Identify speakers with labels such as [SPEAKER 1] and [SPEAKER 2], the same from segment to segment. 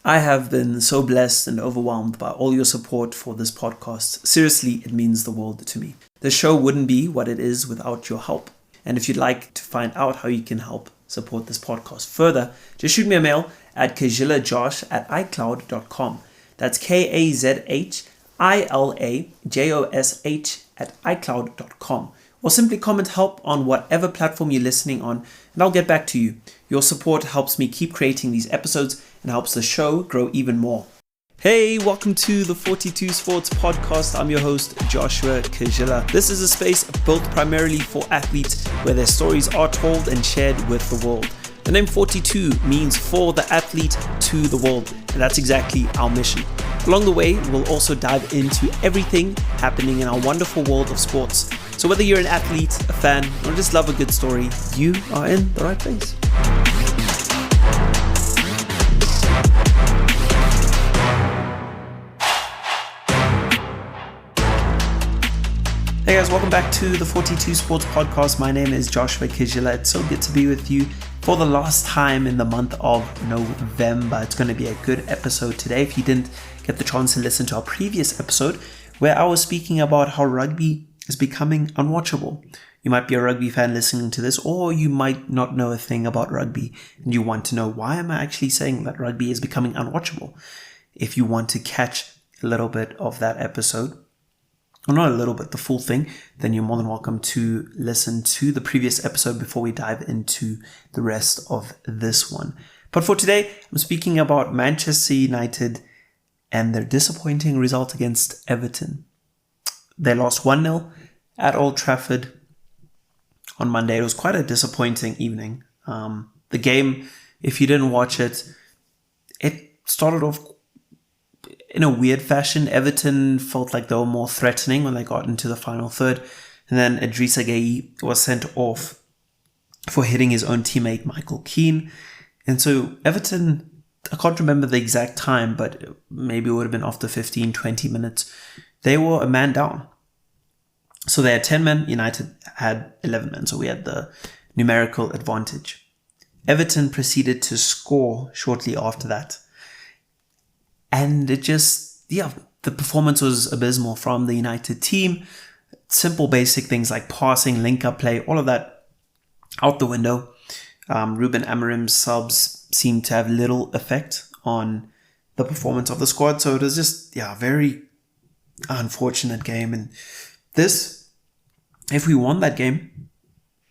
[SPEAKER 1] I have been so blessed and overwhelmed by all your support for this podcast. Seriously, it means the world to me. The show wouldn't be what it is without your help. And if you'd like to find out how you can help support this podcast further, just shoot me a mail at kazhilajosh@icloud.com. That's KAZHILAJOSH@icloud.com. Or simply comment help on whatever platform you're listening on, and I'll get back to you. Your support helps me keep creating these episodes and helps the show grow even more. Hey, welcome to the 42 Sports Podcast. I'm your host, Joshua Kazhila. This is a space built primarily for athletes where their stories are told and shared with the world. The name 42 means for the athlete to the world, and that's exactly our mission. Along the way, we'll also dive into everything happening in our wonderful world of sports. So whether you're an athlete, a fan, or just love a good story, you are in the right place. Hey guys, welcome back to the 42 Sports Podcast. My name is Joshua Kazhila. It's so good to be with you for the last time in the month of November. It's going to be a good episode today. If you didn't get the chance to listen to our previous episode where I was speaking about how rugby is becoming unwatchable. You might be a rugby fan listening to this, or you might not know a thing about rugby and you want to know why am I actually saying that rugby is becoming unwatchable. If you want to catch a little bit of that episode, or not a little bit, the full thing, then you're more than welcome to listen to the previous episode before we dive into the rest of this one. But for today, I'm speaking about Manchester United and their disappointing result against Everton. They lost 1-0 at Old Trafford on Monday. It was quite a disappointing evening. The game, if you didn't watch it, it started off in a weird fashion. Everton felt like they were more threatening when they got into the final third. And then Idrissa Gueye was sent off for hitting his own teammate Michael Keane. And so Everton, I can't remember the exact time, but maybe it would have been after 15, 20 minutes. They were a man down. So they had 10 men, United had 11 men. So we had the numerical advantage. Everton proceeded to score shortly after that. And it just, the performance was abysmal from the United team. Simple, basic things like passing, link-up play, all of that out the window. Ruben Amorim's subs seemed to have little effect on the performance of the squad. So it was just, very unfortunate game. And this, if we won that game,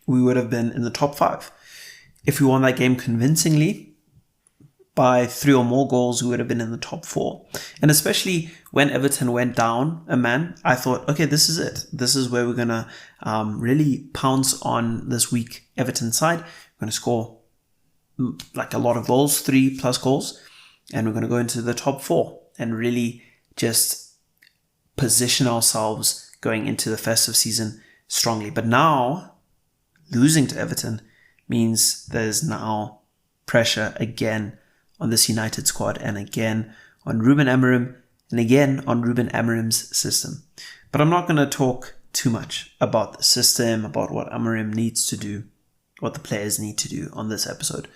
[SPEAKER 1] we would have been in the top 5. If we won that game convincingly, by 3 or more goals, we would have been in the top 4. And especially when Everton went down a man, I thought, okay, this is it. This is where we're going to really pounce on this weak Everton side. We're going to score like a lot of goals, 3+ goals, and we're going to go into the top 4 and really just position ourselves going into the festive season strongly. But now, losing to Everton means there's now pressure again on this United squad, and again on Ruben Amorim, and again on Ruben Amorim's system. But I'm not going to talk too much about the system, about what Amorim needs to do, what the players need to do on this episode.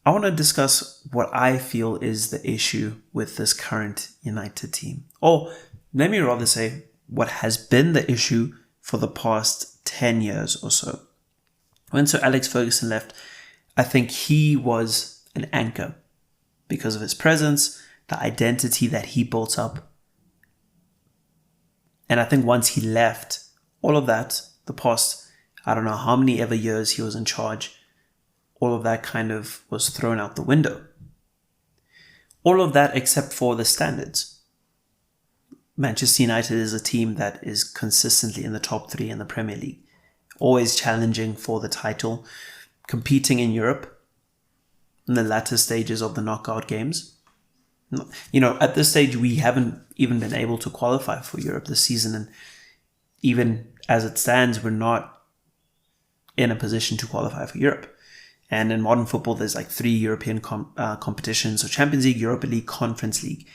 [SPEAKER 1] I want to discuss what I feel is the issue with this current United team. Or let me rather say what has been the issue for the past 10 years or so. When Sir Alex Ferguson left, I think he was an anchor because of his presence, the identity that he built up. And I think once he left, all of that, the past, I don't know how many ever years he was in charge, all of that kind of was thrown out the window. All of that except for the standards. Manchester United is a team that is consistently in the top 3 in the Premier League, always challenging for the title, competing in Europe, in the latter stages of the knockout games. At this stage, we haven't even been able to qualify for Europe this season. And even as it stands, we're not in a position to qualify for Europe. And in modern football, there's like 3 European competitions. So Champions League, Europa League, Conference League.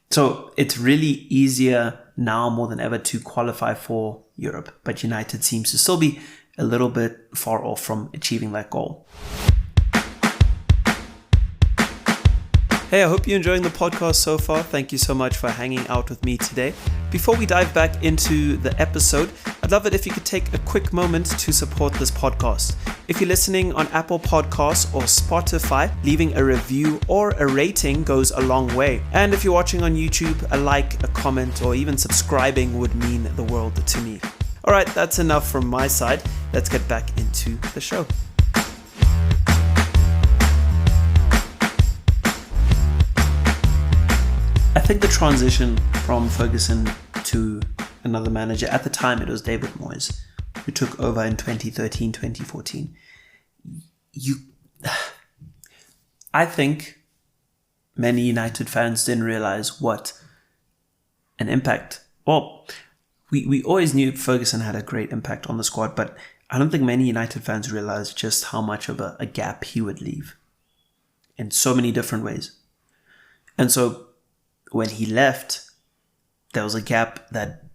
[SPEAKER 1] So it's really easier now more than ever to qualify for Europe. But United seems to still be a little bit far off from achieving that goal. Hey, I hope you're enjoying the podcast so far. Thank you so much for hanging out with me today. Before we dive back into the episode, I'd love it if you could take a quick moment to support this podcast. If you're listening on Apple Podcasts or Spotify, leaving a review or a rating goes a long way. And if you're watching on YouTube, a like, a comment, or even subscribing would mean the world to me. All right, that's enough from my side. Let's get back into the show. I think the transition from Ferguson to another manager, at the time it was David Moyes, who took over in 2013, 2014. I think many United fans didn't realize what an impact. Well, we always knew Ferguson had a great impact on the squad, but I don't think many United fans realized just how much of a gap he would leave in so many different ways. And so when he left, there was a gap that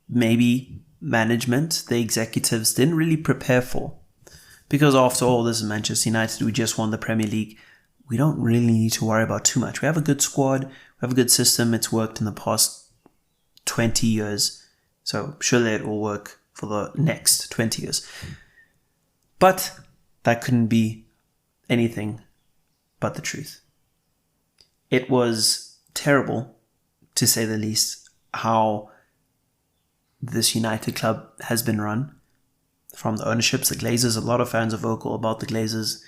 [SPEAKER 1] maybe management, the executives, didn't really prepare for. Because after all, this is Manchester United. We just won the Premier League. We don't really need to worry about too much. We have a good squad. We have a good system. It's worked in the past 20 years. So surely it will work for the next 20 years. But that couldn't be anything but the truth. It was terrible, to say the least, how this United club has been run. From the ownerships, the Glazers, a lot of fans are vocal about the Glazers.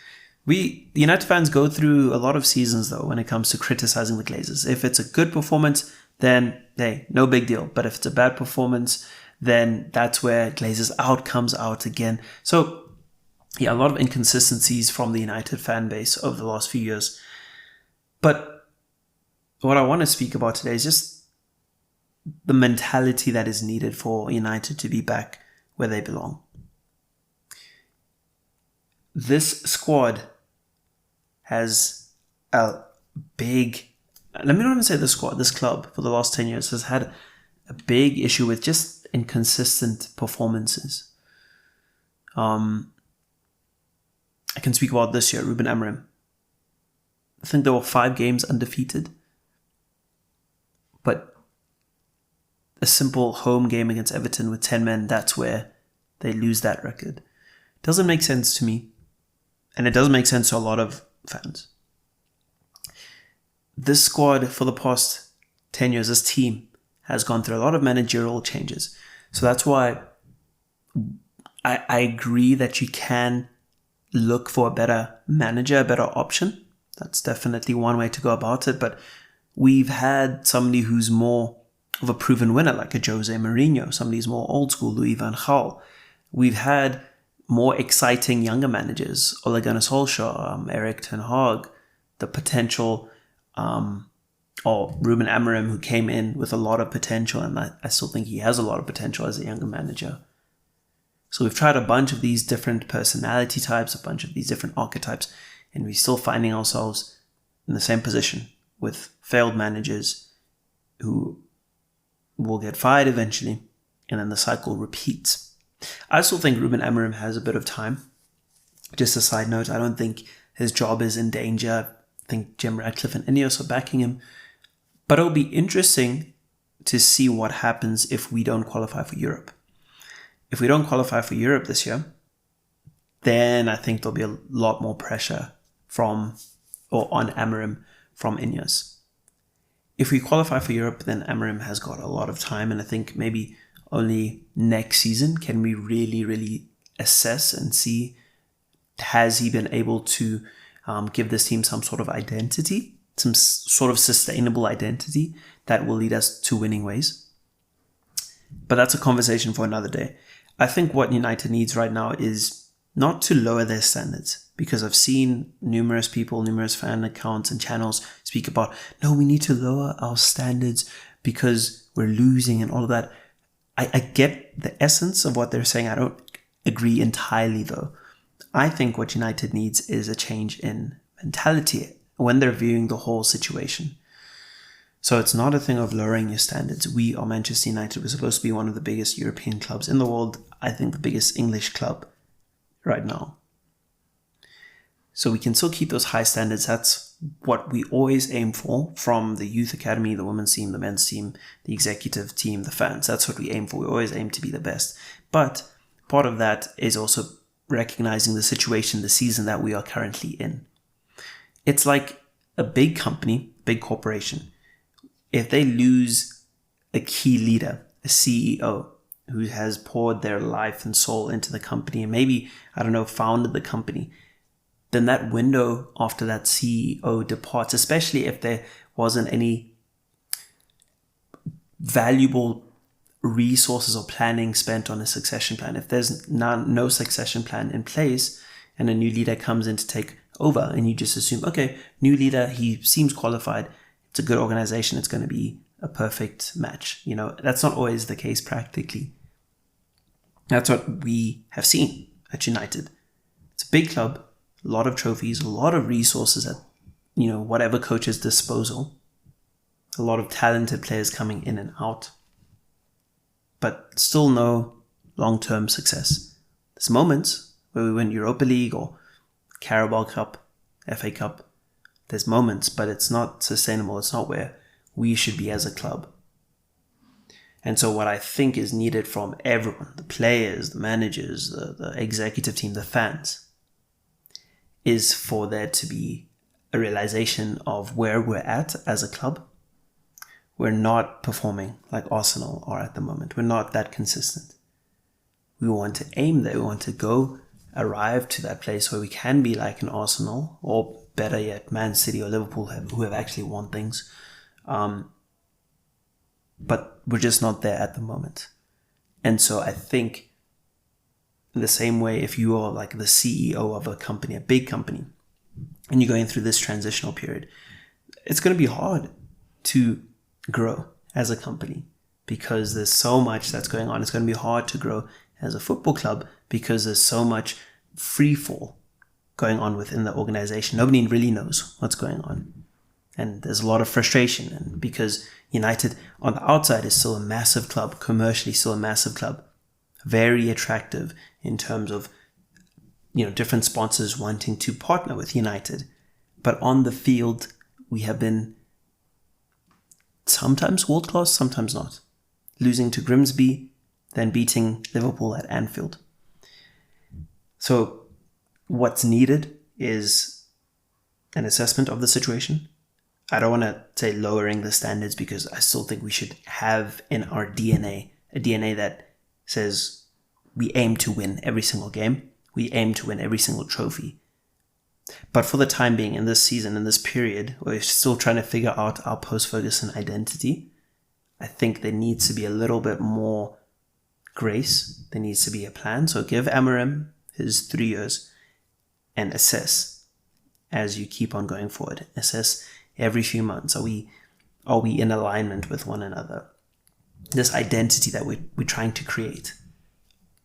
[SPEAKER 1] The United fans go through a lot of seasons, though, when it comes to criticizing the Glazers. If it's a good performance, then, hey, no big deal. But if it's a bad performance, then that's where Glazers out comes out again. So, yeah, a lot of inconsistencies from the United fan base over the last few years. But what I want to speak about today is just the mentality that is needed for United to be back where they belong. This squad has a big, let me not even say the squad, this club for the last 10 years has had a big issue with just inconsistent performances. I can speak about this year, Ruben Amorim. I think there were 5 games undefeated. But a simple home game against Everton with 10 men, that's where they lose that record. Doesn't make sense to me. And it doesn't make sense to a lot of fans. This squad for the past 10 years, this team has gone through a lot of managerial changes. So that's why I agree that you can look for a better manager, a better option. That's definitely one way to go about it. But we've had somebody who's more of a proven winner, like a Jose Mourinho. Somebody who's more old school, Louis van Gaal. We've had more exciting younger managers, Ole Gunnar Solskjaer, Erik ten Hag, the potential, or Ruben Amorim, who came in with a lot of potential, and I still think he has a lot of potential as a younger manager. So we've tried a bunch of these different personality types, a bunch of these different archetypes, and we're still finding ourselves in the same position with failed managers who will get fired eventually, and then the cycle repeats. I still think Ruben Amorim has a bit of time. Just a side note, I don't think his job is in danger. I think Jim Ratcliffe and Ineos are backing him. But it'll be interesting to see what happens if we don't qualify for Europe. If we don't qualify for Europe this year, then I think there'll be a lot more pressure on Amorim from Ineos. If we qualify for Europe, then Amorim has got a lot of time, and I think maybe only next season can we really, really assess and see, has he been able to give this team some sort of identity, some sort of sustainable identity that will lead us to winning ways. But that's a conversation for another day. I think what United needs right now is not to lower their standards, because I've seen numerous people, numerous fan accounts and channels speak about, no, we need to lower our standards because we're losing and all of that. I get the essence of what they're saying. I don't agree entirely, though. I think what United needs is a change in mentality when they're viewing the whole situation. So it's not a thing of lowering your standards. We are Manchester United. We're supposed to be one of the biggest European clubs in the world. I think the biggest English club right now. So we can still keep those high standards. That's what we always aim for from the youth academy, the women's team, the men's team, the executive team, the fans. That's what we aim for. We always aim to be the best. But part of that is also recognizing the situation, the season that we are currently in. It's like a big company, big corporation. If they lose a key leader, a CEO, who has poured their life and soul into the company and maybe, founded the company, then that window after that CEO departs, especially if there wasn't any valuable resources or planning spent on a succession plan. If there's no succession plan in place and a new leader comes in to take over and you just assume, okay, new leader, he seems qualified, it's a good organization, it's going to be a perfect match. That's not always the case practically. That's what we have seen at United. It's a big club, a lot of trophies, a lot of resources at, whatever coach's disposal, a lot of talented players coming in and out, but still no long-term success. There's moments where we win Europa League or Carabao Cup, FA Cup. There's moments, but it's not sustainable. It's not where we should be as a club. And so what I think is needed from everyone, the players, the managers, the executive team, the fans, is for there to be a realization of where we're at as a club. We're not performing like Arsenal are at the moment. We're not that consistent. We want to aim there. We want to arrive to that place where we can be like an Arsenal, or better yet, Man City or Liverpool who have actually won things. But we're just not there at the moment. And so I think in the same way, if you are like the CEO of a company, a big company, and you're going through this transitional period, it's going to be hard to grow as a company because there's so much that's going on. It's going to be hard to grow as a football club because there's so much free fall going on within the organization. Nobody really knows what's going on. And there's a lot of frustration, and because United on the outside is still a massive club, commercially still a massive club, very attractive in terms of, different sponsors wanting to partner with United. But on the field, we have been sometimes world class, sometimes not. Losing to Grimsby, then beating Liverpool at Anfield. So what's needed is an assessment of the situation. I don't want to say lowering the standards because I still think we should have in our DNA, a DNA that says we aim to win every single game. We aim to win every single trophy. But for the time being, in this season, in this period, we're still trying to figure out our post-Ferguson identity. I think there needs to be a little bit more grace. There needs to be a plan. So give Amorim his 3 years and assess as you keep on going forward. Assess every few months. Are we in alignment with one another? This identity that we're trying to create.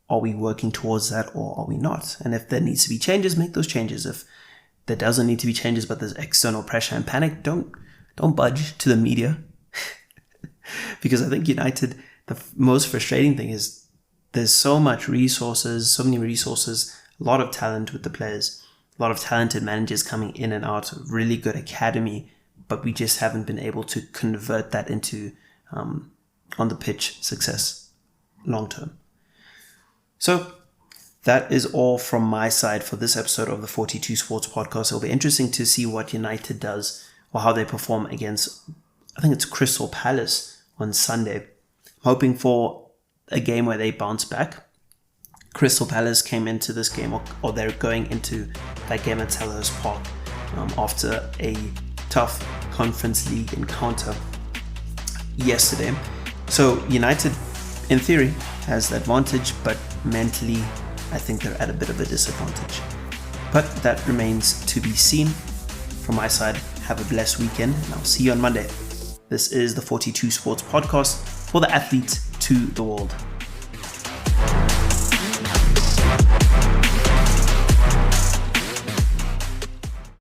[SPEAKER 1] Are we working towards that or are we not? And if there needs to be changes, make those changes. If there doesn't need to be changes, but there's external pressure and panic, don't budge to the media. Because I think United, the most frustrating thing is there's so many resources, a lot of talent with the players, a lot of talented managers coming in and out, a really good academy, but we just haven't been able to convert that into on the pitch success long term. So that is all from my side for this episode of the 42 Sports Podcast. It'll be interesting to see what United does or how they perform against, I think it's Crystal Palace on Sunday. I'm hoping for a game where they bounce back. Crystal Palace came into this game, or they're going into that game at Selhurst Park after a tough Conference League encounter yesterday. So United, in theory, has the advantage, but mentally, I think they're at a bit of a disadvantage. But that remains to be seen. From my side, have a blessed weekend, and I'll see you on Monday. This is the 42 Sports Podcast for the athlete to the world.